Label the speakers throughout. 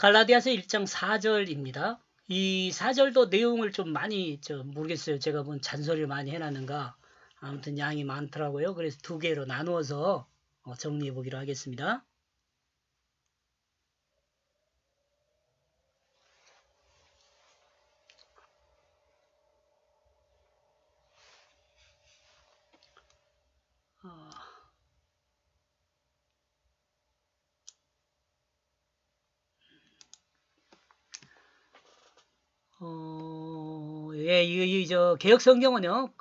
Speaker 1: 갈라디아서 1장 4절입니다. 이 4절도 내용을 좀 많이 모르겠어요. 제가 뭔 잔소리를 많이 해놨는가. 아무튼 양이 많더라고요. 그래서 두 개로 나누어서 정리해 보기로 하겠습니다. 개혁 성경은요,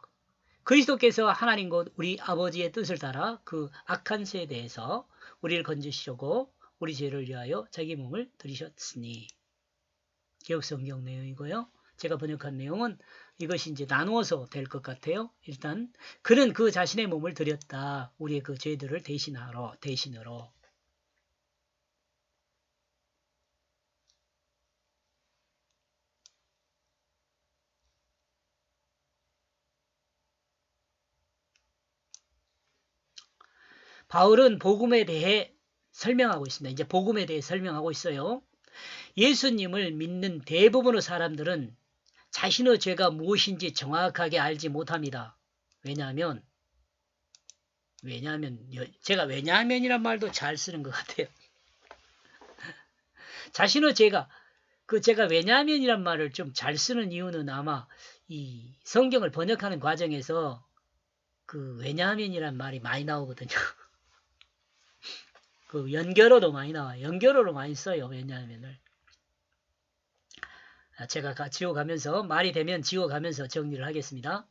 Speaker 1: 그리스도께서 하나님 곧 우리 아버지의 뜻을 따라 그 악한 세대에서 우리를 건지시려고 우리 죄를 위하여 자기 몸을 들이셨으니. 개혁 성경 내용이고요. 제가 번역한 내용은 이것이 이제 나누어서 될 것 같아요. 일단 그는 그 자신의 몸을 들였다. 우리의 그 죄들을 대신으로. 바울은 복음에 대해 설명하고 있습니다. 이제 복음에 대해 설명하고 있어요. 예수님을 믿는 대부분의 사람들은 자신의 죄가 무엇인지 정확하게 알지 못합니다. 왜냐하면 제가 왜냐하면이란 말도 잘 쓰는 것 같아요. 자신의 죄가 제가 왜냐하면이란 말을 좀 잘 쓰는 이유는 아마 이 성경을 번역하는 과정에서 그 왜냐하면이란 말이 많이 나오거든요. 그 연결어도 많이 나와요. 연결어로 많이 써요. 왜냐하면을. 제가 지워가면서 말이 되면 지워가면서 정리를 하겠습니다.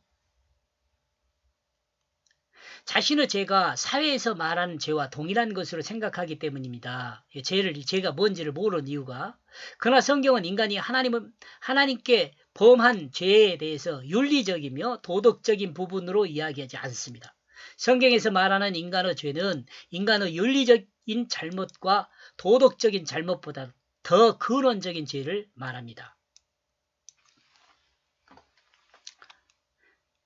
Speaker 1: 자신의 죄가 사회에서 말하는 죄와 동일한 것으로 생각하기 때문입니다. 죄가 뭔지를 모르는 이유가. 그러나 성경은 인간이 하나님께 범한 죄에 대해서 윤리적이며 도덕적인 부분으로 이야기하지 않습니다. 성경에서 말하는 인간의 죄는 인간의 윤리적인 잘못과 도덕적인 잘못보다 더 근원적인 죄를 말합니다.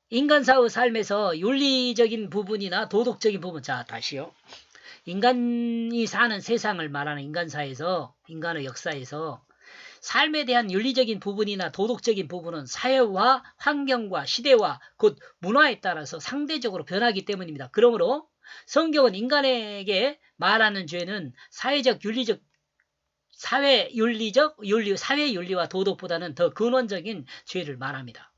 Speaker 1: 인간사의 삶에서 윤리적인 부분이나 도덕적인 부분, 자, 다시요. 인간이 사는 세상을 말하는 인간사에서, 인간의 역사에서 삶에 대한 윤리적인 부분이나 도덕적인 부분은 사회와 환경과 시대와 곧 문화에 따라서 상대적으로 변하기 때문입니다. 그러므로 성경은 인간에게 말하는 죄는 사회 윤리와 도덕보다는 더 근원적인 죄를 말합니다.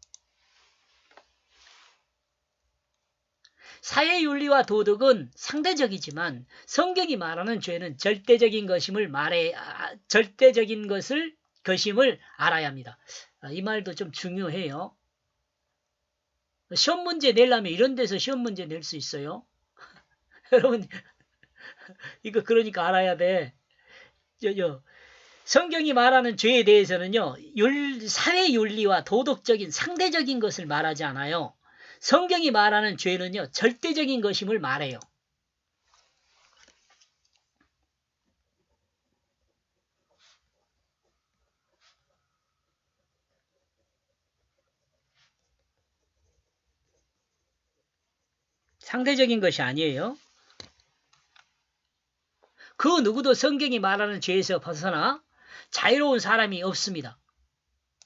Speaker 1: 사회윤리와 도덕은 상대적이지만 성경이 말하는 죄는 절대적인 것임을 알아야 합니다. 이 말도 좀 중요해요. 시험 문제 내려면 이런 데서 시험 문제 낼 수 있어요. 여러분 이거 그러니까 알아야 돼. 성경이 말하는 죄에 대해서는요, 사회윤리와 도덕적인 상대적인 것을 말하지 않아요. 성경이 말하는 죄는요, 절대적인 것임을 말해요. 상대적인 것이 아니에요. 그 누구도 성경이 말하는 죄에서 벗어나 자유로운 사람이 없습니다.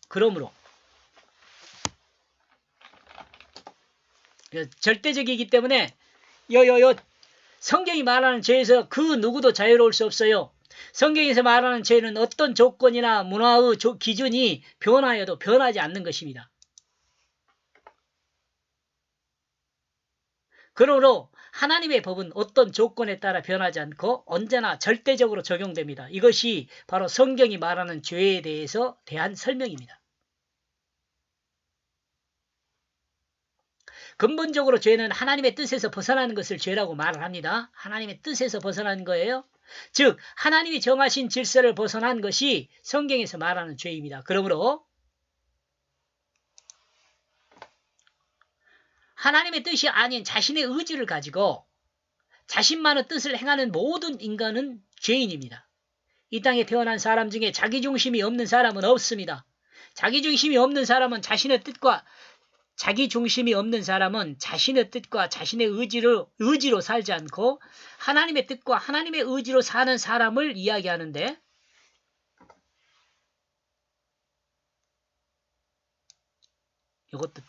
Speaker 1: 그러므로 절대적이기 때문에 성경이 말하는 죄에서 그 누구도 자유로울 수 없어요. 성경에서 말하는 죄는 어떤 조건이나 문화의 기준이 변하여도 변하지 않는 것입니다. 그러므로 하나님의 법은 어떤 조건에 따라 변하지 않고 언제나 절대적으로 적용됩니다. 이것이 바로 성경이 말하는 죄에 대한 설명입니다. 근본적으로 죄는 하나님의 뜻에서 벗어나는 것을 죄라고 말을 합니다. 하나님의 뜻에서 벗어나는 거예요. 즉 하나님이 정하신 질서를 벗어난 것이 성경에서 말하는 죄입니다. 그러므로 하나님의 뜻이 아닌 자신의 의지를 가지고 자신만의 뜻을 행하는 모든 인간은 죄인입니다. 이 땅에 태어난 사람 중에 자기중심이 없는 사람은 없습니다. 자기중심이 없는 사람은 자신의 뜻과 자신의 의지로 살지 않고 하나님의 뜻과 하나님의 의지로 사는 사람을 이야기하는데, 이것도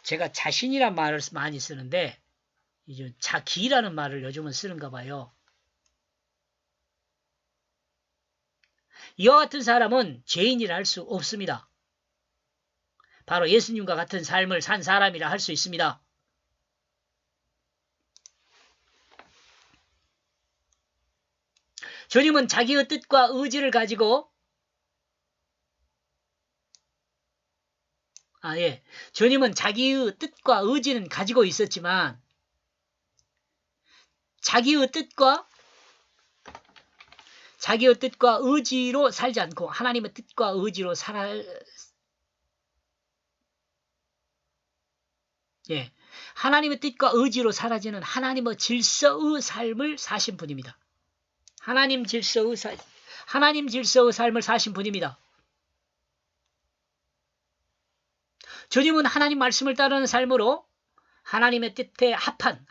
Speaker 1: 제가 자신이란 말을 많이 쓰는데 이제 자기라는 말을 요즘은 쓰는가 봐요. 이와 같은 사람은 죄인이라 할 수 없습니다. 바로 예수님과 같은 삶을 산 사람이라 할 수 있습니다. 주님은 자기의 뜻과 의지를 가지고 주님은 자기의 뜻과 의지는 가지고 있었지만 자기의 뜻과 의지로 살지 않고 하나님의 뜻과 의지로 하나님의 뜻과 의지로 사라지는 하나님의 질서의 삶을 사신 분입니다. 하나님 질서의 삶을 사신 분입니다. 주님은 하나님 말씀을 따르는 삶으로 하나님의 뜻에 합한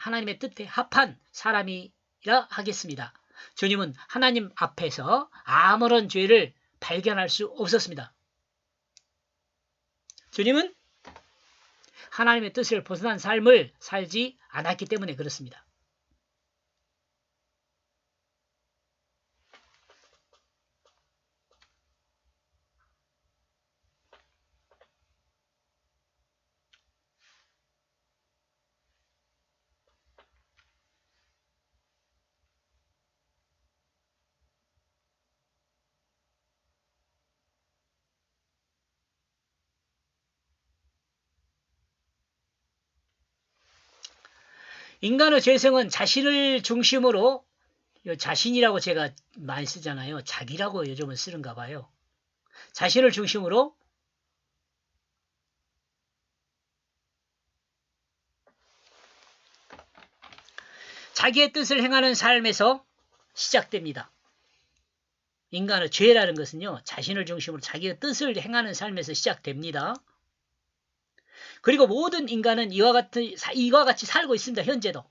Speaker 1: 사람이라 하겠습니다. 주님은 하나님 앞에서 아무런 죄를 발견할 수 없었습니다. 주님은 하나님의 뜻을 벗어난 삶을 살지 않았기 때문에 그렇습니다. 인간의 죄성은 자신을 중심으로, 자신이라고 제가 많이 쓰잖아요. 자기라고 요즘은 쓰는가 봐요. 자신을 중심으로 자기의 뜻을 행하는 삶에서 시작됩니다. 인간의 죄라는 것은요, 자신을 중심으로 자기의 뜻을 행하는 삶에서 시작됩니다. 그리고 모든 인간은 이와 같이 살고 있습니다. 현재도.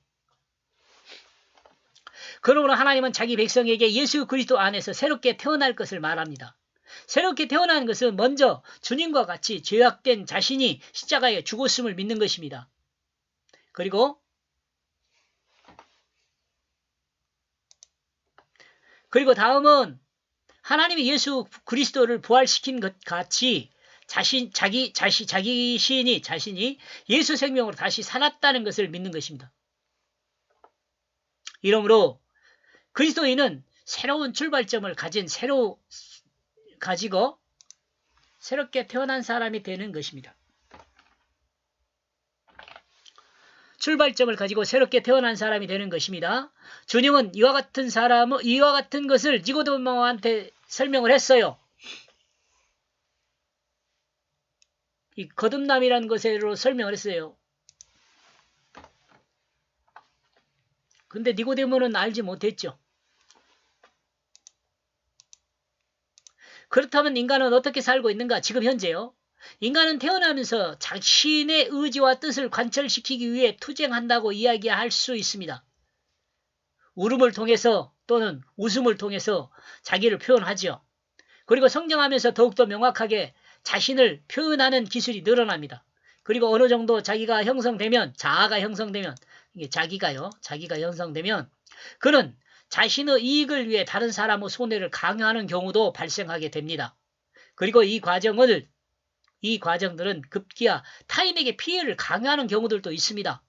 Speaker 1: 그러므로 하나님은 자기 백성에게 예수 그리스도 안에서 새롭게 태어날 것을 말합니다. 새롭게 태어난 것은 먼저 주님과 같이 죄악된 자신이 십자가에 죽었음을 믿는 것입니다. 그리고 다음은 하나님이 예수 그리스도를 부활시킨 것 같이 자신이 예수 생명으로 다시 살았다는 것을 믿는 것입니다. 이러므로 그리스도인은 새로운 출발점을 가지고 새롭게 태어난 사람이 되는 것입니다. 출발점을 가지고 새롭게 태어난 사람이 되는 것입니다. 주님은 이와 같은 것을 니고데모한테 설명을 했어요. 이 거듭남이라는 것으로 설명을 했어요. 근데 니고데모는 알지 못했죠. 그렇다면 인간은 어떻게 살고 있는가? 지금 현재요. 인간은 태어나면서 자신의 의지와 뜻을 관철시키기 위해 투쟁한다고 이야기할 수 있습니다. 울음을 통해서 또는 웃음을 통해서 자기를 표현하죠. 그리고 성장하면서 더욱더 명확하게 자신을 표현하는 기술이 늘어납니다. 그리고 어느 정도 자아가 형성되면 그는 자신의 이익을 위해 다른 사람의 손해를 강요하는 경우도 발생하게 됩니다. 그리고 이 과정들은 급기야 타인에게 피해를 강요하는 경우들도 있습니다.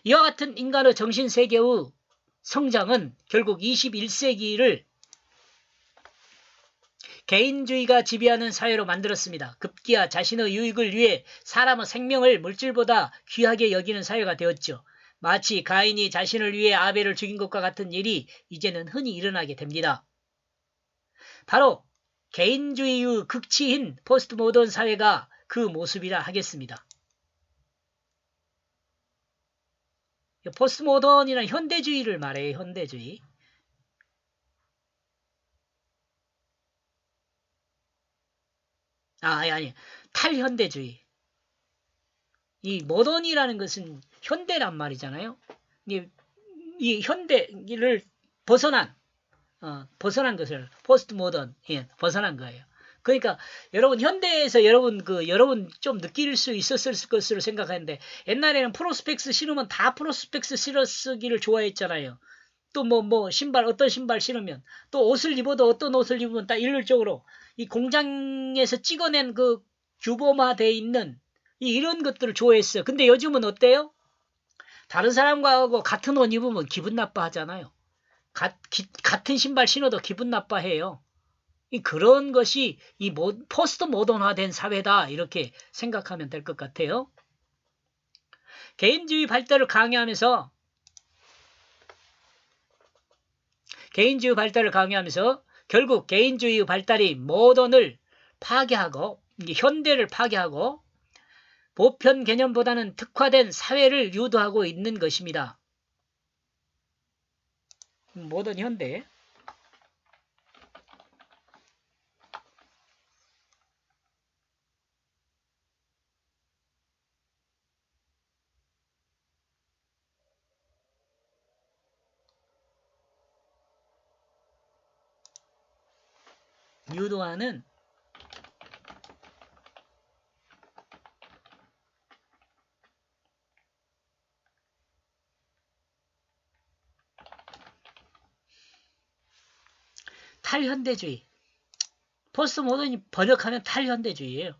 Speaker 1: 이와 같은 인간의 정신세계의 성장은 결국 21세기를 개인주의가 지배하는 사회로 만들었습니다. 급기야 자신의 유익을 위해 사람의 생명을 물질보다 귀하게 여기는 사회가 되었죠. 마치 가인이 자신을 위해 아벨을 죽인 것과 같은 일이 이제는 흔히 일어나게 됩니다. 바로 개인주의의 극치인 포스트 모던 사회가 그 모습이라 하겠습니다. 포스트 모던이란 현대주의를 말해요. 현대주의. 아니. 탈현대주의. 이 모던이라는 것은 현대란 말이잖아요. 이 현대를 벗어난 것을 포스트 모던, 벗어난 거예요. 그러니까 여러분 현대에서 여러분 좀 느낄 수 있었을 것으로 생각하는데 옛날에는 프로스펙스 신으면 다 프로스펙스 실어 쓰기를 좋아했잖아요. 또 신발 어떤 신발 신으면 또 옷을 입어도 어떤 옷을 입으면 딱 일률적으로 이 공장에서 찍어낸 그 규범화돼 있는 이런 것들을 좋아했어요. 근데 요즘은 어때요? 다른 사람과 같은 옷 입으면 기분 나빠하잖아요. 같은 신발 신어도 기분 나빠해요. 그런 것이 포스트 모던화된 사회다 이렇게 생각하면 될 것 같아요. 개인주의 발달을 강요하면서 결국 개인주의 발달이 모던을 파괴하고 현대를 파괴하고 보편 개념보다는 특화된 사회를 유도하고 있는 것입니다. 모던 현대. 유도하는 탈현대주의. 포스트 모던이 번역하면 탈현대주의예요.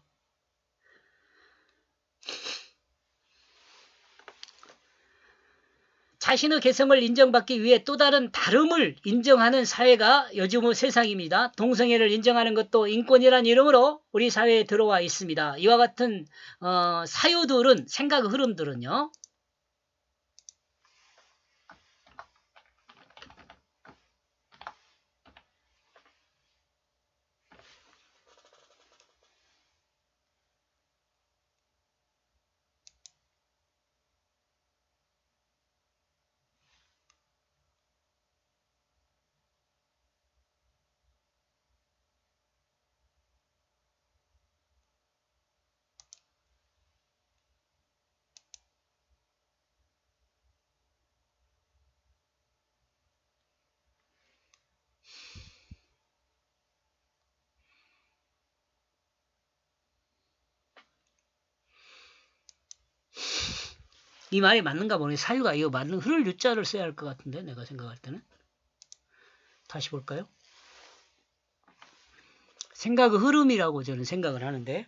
Speaker 1: 자신의 개성을 인정받기 위해 또 다른 다름을 인정하는 사회가 요즘의 세상입니다. 동성애를 인정하는 것도 인권이란 이름으로 우리 사회에 들어와 있습니다. 이와 같은 사유들은 생각 흐름들은요. 이 말이 맞는가 보네. 사유가 이거 맞는 흐를 유자를 써야 할 것 같은데 내가 생각할 때는. 다시 볼까요? 생각의 흐름이라고 저는 생각을 하는데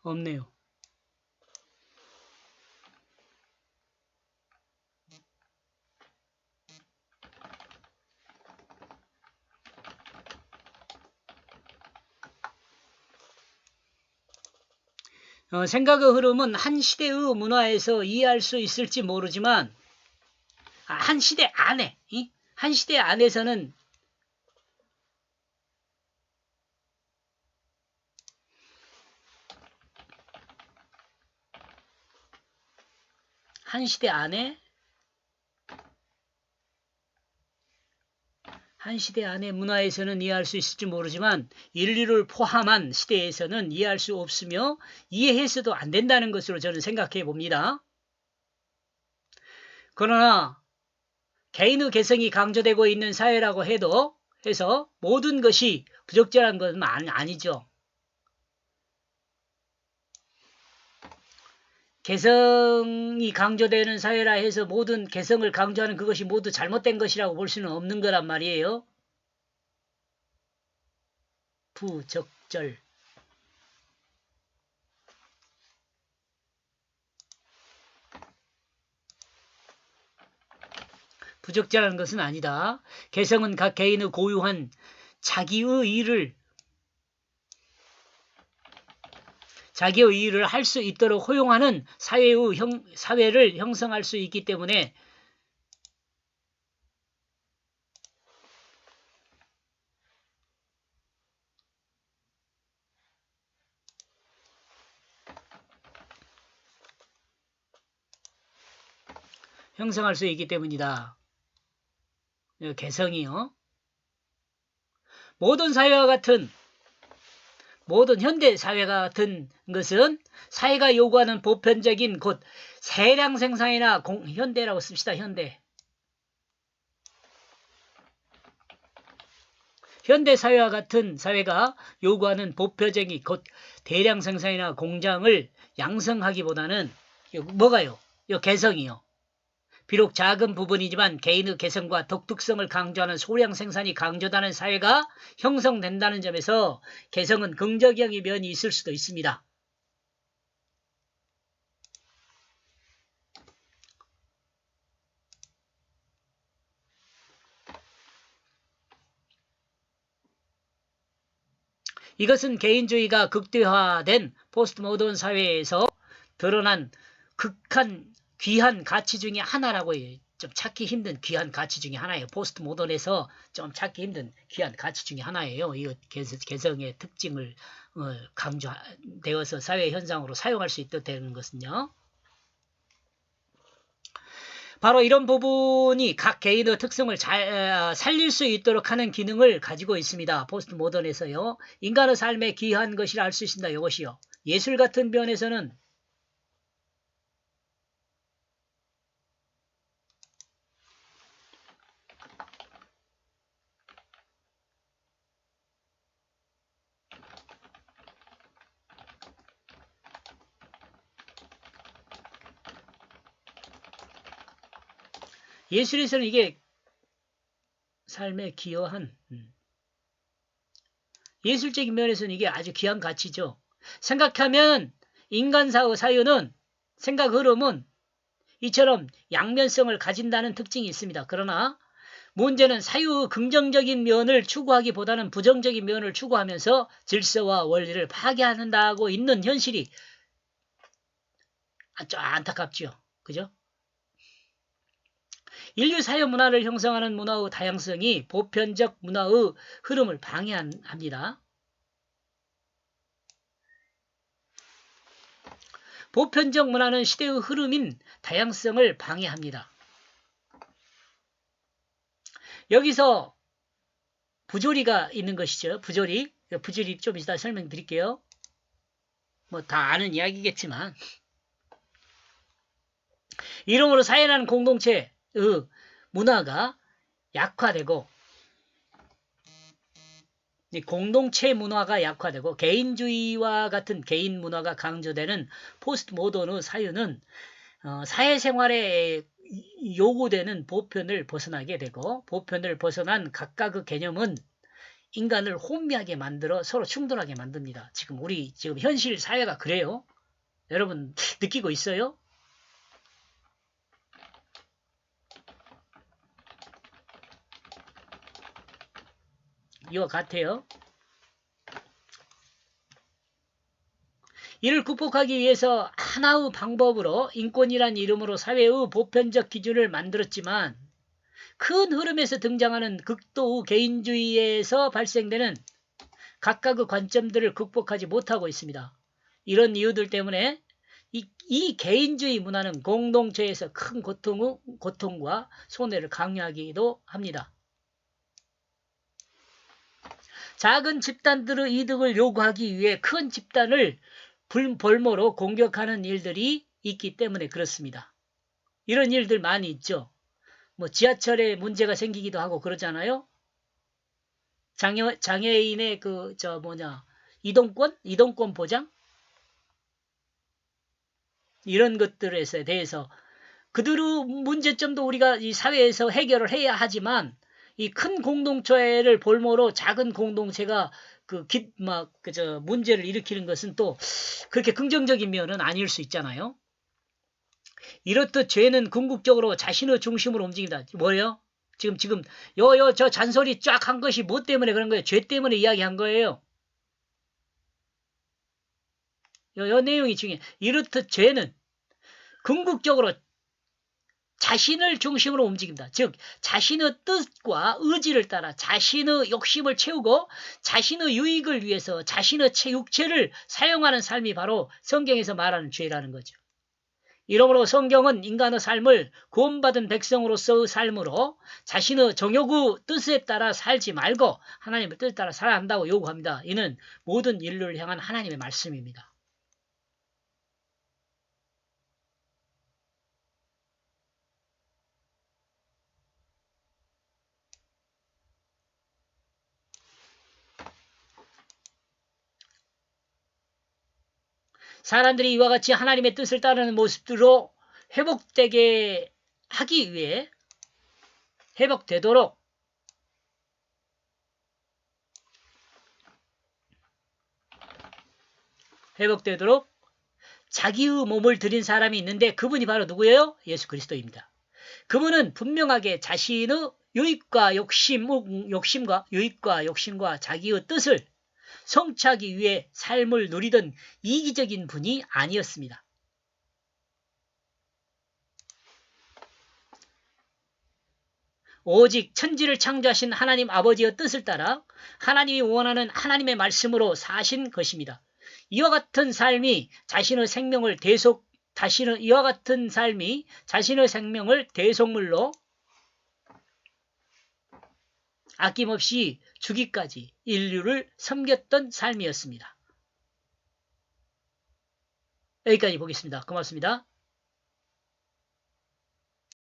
Speaker 1: 없네요. 생각의 흐름은 한 시대의 문화에서 이해할 수 있을지 모르지만 한 시대 안에 한 시대 안에서는 한 시대 안의 문화에서는 이해할 수 있을지 모르지만 인류를 포함한 시대에서는 이해할 수 없으며 이해해서도 안 된다는 것으로 저는 생각해 봅니다. 그러나 개인의 개성이 강조되고 있는 사회라고 해서 모든 것이 부적절한 것은 아니죠. 개성이 강조되는 사회라 해서 모든 개성을 강조하는 그것이 모두 잘못된 것이라고 볼 수는 없는 거란 말이에요. 부적절. 부적절한 것은 아니다. 개성은 각 개인의 고유한 자기의 일을 할 수 있도록 허용하는 사회를 형성할 수 있기 때문에 형성할 수 있기 때문이다. 개성이요. 모든 사회와 같은 모든 현대 사회가 같은 것은 사회가 요구하는 보편적인 곧 세량 생산이나 현대라고 씁시다. 현대 사회와 같은 사회가 요구하는 보편적인 곧 대량 생산이나 공장을 양성하기보다는 뭐가요? 개성이요. 비록 작은 부분이지만 개인의 개성과 독특성을 강조하는 소량 생산이 강조되는 사회가 형성된다는 점에서 개성은 긍정적인 면이 있을 수도 있습니다. 이것은 개인주의가 극대화된 포스트 모던 사회에서 드러난 귀한 가치 중에 하나라고 해요. 좀 찾기 힘든 귀한 가치 중에 하나예요. 포스트 모던에서 좀 찾기 힘든 귀한 가치 중에 하나예요. 이 개성의 특징을 강조되어서 사회 현상으로 사용할 수 있도록 되는 것은요. 바로 이런 부분이 각 개인의 특성을 잘 살릴 수 있도록 하는 기능을 가지고 있습니다. 포스트 모던에서요. 인간의 삶에 귀한 것이라 할 수 있습니다. 이것이요. 예술 같은 면에서는 예술에서는 이게 삶에 기여한 예술적인 면에서는 이게 아주 귀한 가치죠. 생각하면 인간사의 사유는 생각 흐름은 이처럼 양면성을 가진다는 특징이 있습니다. 그러나 문제는 사유의 긍정적인 면을 추구하기보다는 부정적인 면을 추구하면서 질서와 원리를 파괴한다고 있는 현실이 아주 안타깝죠. 그죠? 인류 사회 문화를 형성하는 문화의 다양성이 보편적 문화의 흐름을 방해합니다. 보편적 문화는 시대의 흐름인 다양성을 방해합니다. 여기서 부조리가 있는 것이죠. 부조리 좀 이따 설명드릴게요. 뭐 다 아는 이야기겠지만 이러므로 사회라는 공동체의 문화가 약화되고 공동체 문화가 약화되고 개인주의와 같은 개인 문화가 강조되는 포스트 모던의 사유는 사회생활에 요구되는 보편을 벗어나게 되고 보편을 벗어난 각각의 개념은 인간을 혼미하게 만들어 서로 충돌하게 만듭니다. 지금 현실 사회가 그래요. 여러분 느끼고 있어요? 이와 같아요. 이를 극복하기 위해서 하나의 방법으로 인권이란 이름으로 사회의 보편적 기준을 만들었지만 큰 흐름에서 등장하는 극도의 개인주의에서 발생되는 각각의 관점들을 극복하지 못하고 있습니다. 이런 이유들 때문에 이 개인주의 문화는 공동체에서 큰 고통과 손해를 강요하기도 합니다. 작은 집단들의 이득을 요구하기 위해 큰 집단을 볼모로 공격하는 일들이 있기 때문에 그렇습니다. 이런 일들 많이 있죠. 뭐 지하철에 문제가 생기기도 하고 그러잖아요. 장애인의 이동권 보장 이런 것들에 대해서 그들의 문제점도 우리가 이 사회에서 해결을 해야 하지만 이 큰 공동체를 볼모로 작은 공동체가 문제를 일으키는 것은 또 그렇게 긍정적인 면은 아닐 수 있잖아요. 이렇듯 죄는 궁극적으로 자신의 중심으로 움직인다. 뭐예요? 지금 저 잔소리 쫙 한 것이 뭐 때문에 그런 거예요? 죄 때문에 이야기한 거예요. 요 내용이 중요해. 이렇듯 죄는 궁극적으로 자신을 중심으로 움직인다. 즉 자신의 뜻과 의지를 따라 자신의 욕심을 채우고 자신의 유익을 위해서 자신의 육체를 사용하는 삶이 바로 성경에서 말하는 죄라는 거죠. 이러므로 성경은 인간의 삶을 구원받은 백성으로서의 삶으로 자신의 정욕의 뜻에 따라 살지 말고 하나님의 뜻에 따라 살아야 한다고 요구합니다. 이는 모든 인류를 향한 하나님의 말씀입니다. 사람들이 이와 같이 하나님의 뜻을 따르는 모습으로 회복되게 하기 위해 회복되도록 자기의 몸을 드린 사람이 있는데 그분이 바로 누구예요? 예수 그리스도입니다. 그분은 분명하게 자신의 유익과 욕심과 자기의 뜻을 성취하기 위해 삶을 누리던 이기적인 분이 아니었습니다. 오직 천지를 창조하신 하나님 아버지의 뜻을 따라 하나님이 원하는 하나님의 말씀으로 사신 것입니다. 이와 같은 삶이 자신의 생명을 대속물로 아낌없이 주기까지 인류를 섬겼던 삶이었습니다. 여기까지 보겠습니다. 고맙습니다.